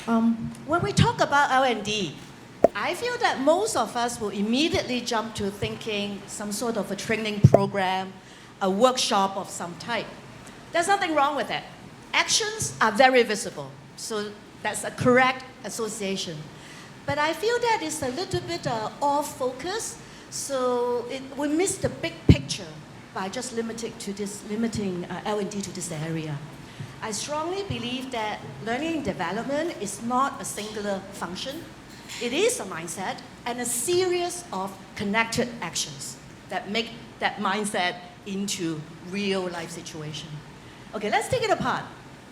When we talk about L&D, I feel that most of us will immediately jump to thinking some sort of a training program, a workshop of some type. There's nothing wrong with that. Actions are very visible, so that's a correct association. But I feel that it's a little bit off focus, so we miss the big picture by just limiting L&D to this area. I strongly believe that learning and development is not a singular function. It is a mindset and a series of connected actions that make that mindset into real life situation. Okay, let's take it apart.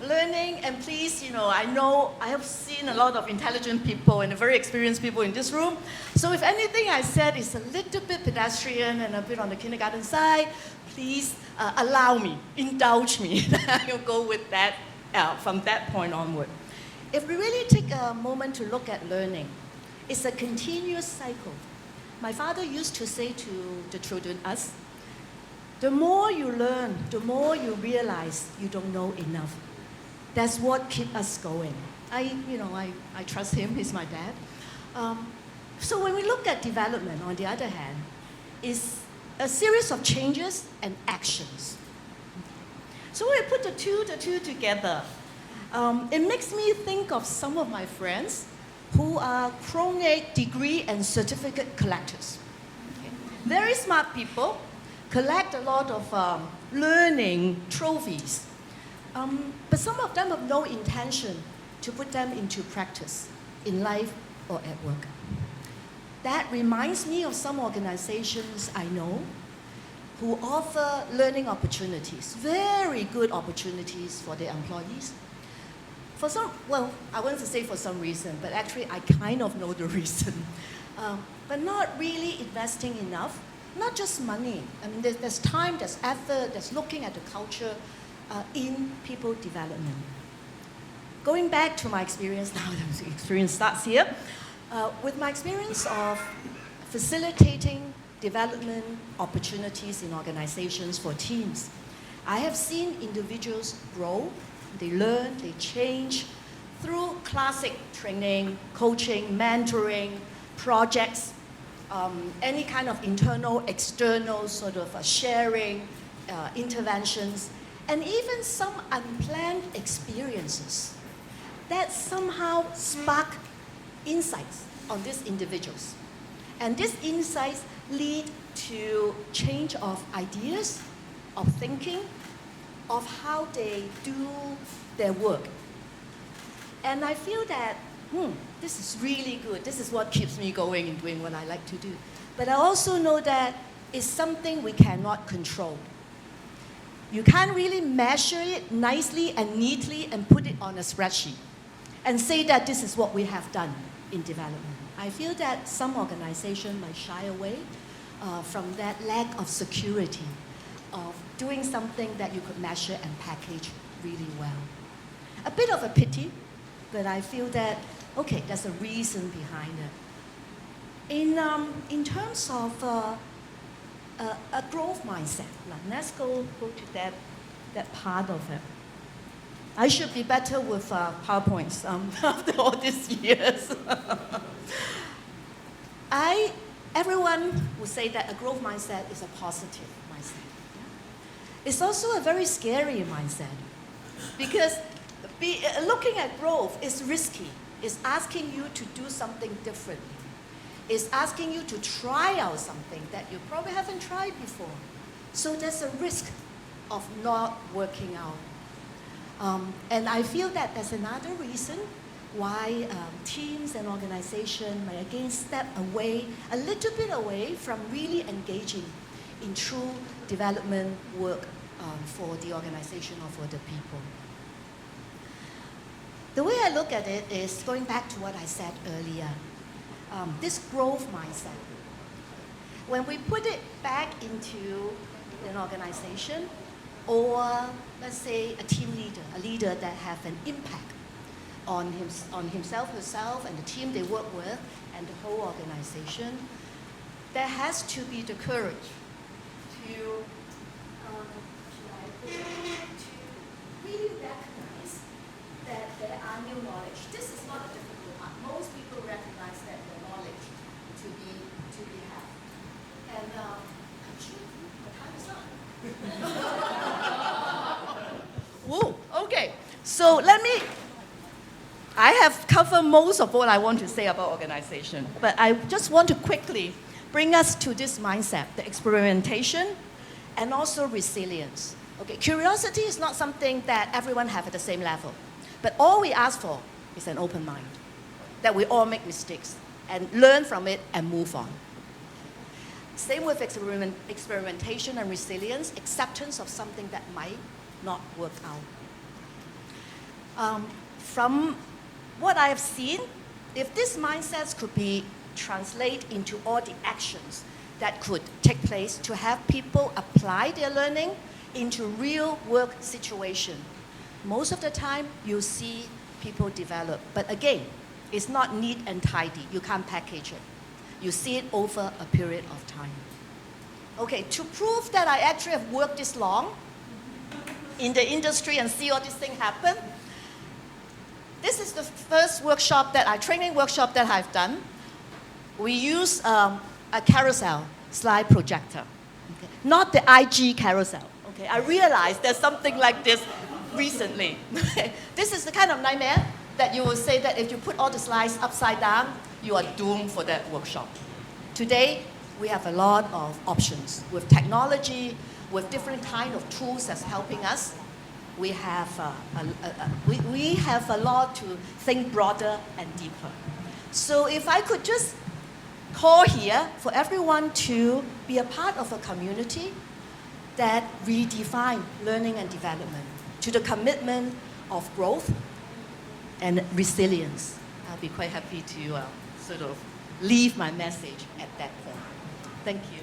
Learning, and please, I know I have seen a lot of intelligent people and very experienced people in this room. So if anything I said is a little bit pedestrian and a bit on the kindergarten side, please allow me, indulge me. I'll go with that from that point onward. If we really take a moment to look at learning, it's a continuous cycle. My father used to say to the children, us, the more you learn, the more you realize you don't know enough. That's what keeps us going. I trust him, he's my dad. So when we look at development, on the other hand, is a series of changes and actions. So when we put the two together, it makes me think of some of my friends who are chronic degree and certificate collectors. Okay. Very smart people, collect a lot of learning trophies. But some of them have no intention to put them into practice in life or at work. That reminds me of some organizations I know who offer learning opportunities, very good opportunities for their employees. I wanted to say for some reason, but actually I kind of know the reason. But not really investing enough, not just money. I mean, there's time, there's effort, there's looking at the culture, in people development. Going back to my experience, now the experience starts here, with my experience of facilitating development opportunities in organizations for teams, I have seen individuals grow, they learn, they change through classic training, coaching, mentoring, projects, any kind of internal, external sort of sharing, interventions, and even some unplanned experiences that somehow spark insights on these individuals. And these insights lead to change of ideas, of thinking, of how they do their work. And I feel that, this is really good. This is what keeps me going in doing what I like to do. But I also know that it's something we cannot control. You can't really measure it nicely and neatly and put it on a spreadsheet and say that this is what we have done in development. I feel that some organizations might shy away from that lack of security of doing something that you could measure and package really well. A bit of a pity, but I feel that, okay, there's a reason behind it. In terms of a growth mindset. Let's go to that part of it. I should be better with PowerPoints after all these years. Everyone would say that a growth mindset is a positive mindset. It's also a very scary mindset because looking at growth is risky. It's asking you to do something differently. It's asking you to try out something that you probably haven't tried before. So there's a risk of not working out. And I feel that that's another reason why teams and organizations may again step away, a little bit away from really engaging in true development work for the organization or for the people. The way I look at it is going back to what I said earlier. This growth mindset. When we put it back into an organization, or let's say a team leader, a leader that have an impact on himself, herself, and the team they work with, and the whole organization, there has to be the courage to really recognize that there are new knowledge. This is not a difficult part. Most people recognize that the knowledge to be had. And actually, the time is up. Whoa, okay. So I have covered most of what I want to say about organization, but I just want to quickly bring us to this mindset, the experimentation and also resilience. Okay, curiosity is not something that everyone have at the same level, but all we ask for is an open mind, that we all make mistakes and learn from it and move on. Same with experimentation and resilience, acceptance of something that might not work out. From what I have seen, if these mindsets could be translated into all the actions that could take place to have people apply their learning into real work situation, most of the time you'll see people develop. But again, it's not neat and tidy. You can't package it. You see it over a period of time. Okay, to prove that I actually have worked this long in the industry and see all these things happen, this is the first training workshop that I've done. We use a carousel slide projector, okay? Not the IG carousel. Okay? I realized there's something like this recently. This is the kind of nightmare that you will say that if you put all the slides upside down, you are doomed for that workshop. Today, we have a lot of options with technology, with different kind of tools that's helping us. We have a lot to think broader and deeper. So if I could just call here for everyone to be a part of a community that redefine learning and development to the commitment of growth and resilience, I'll be quite happy to sort of leave my message at that point. Thank you.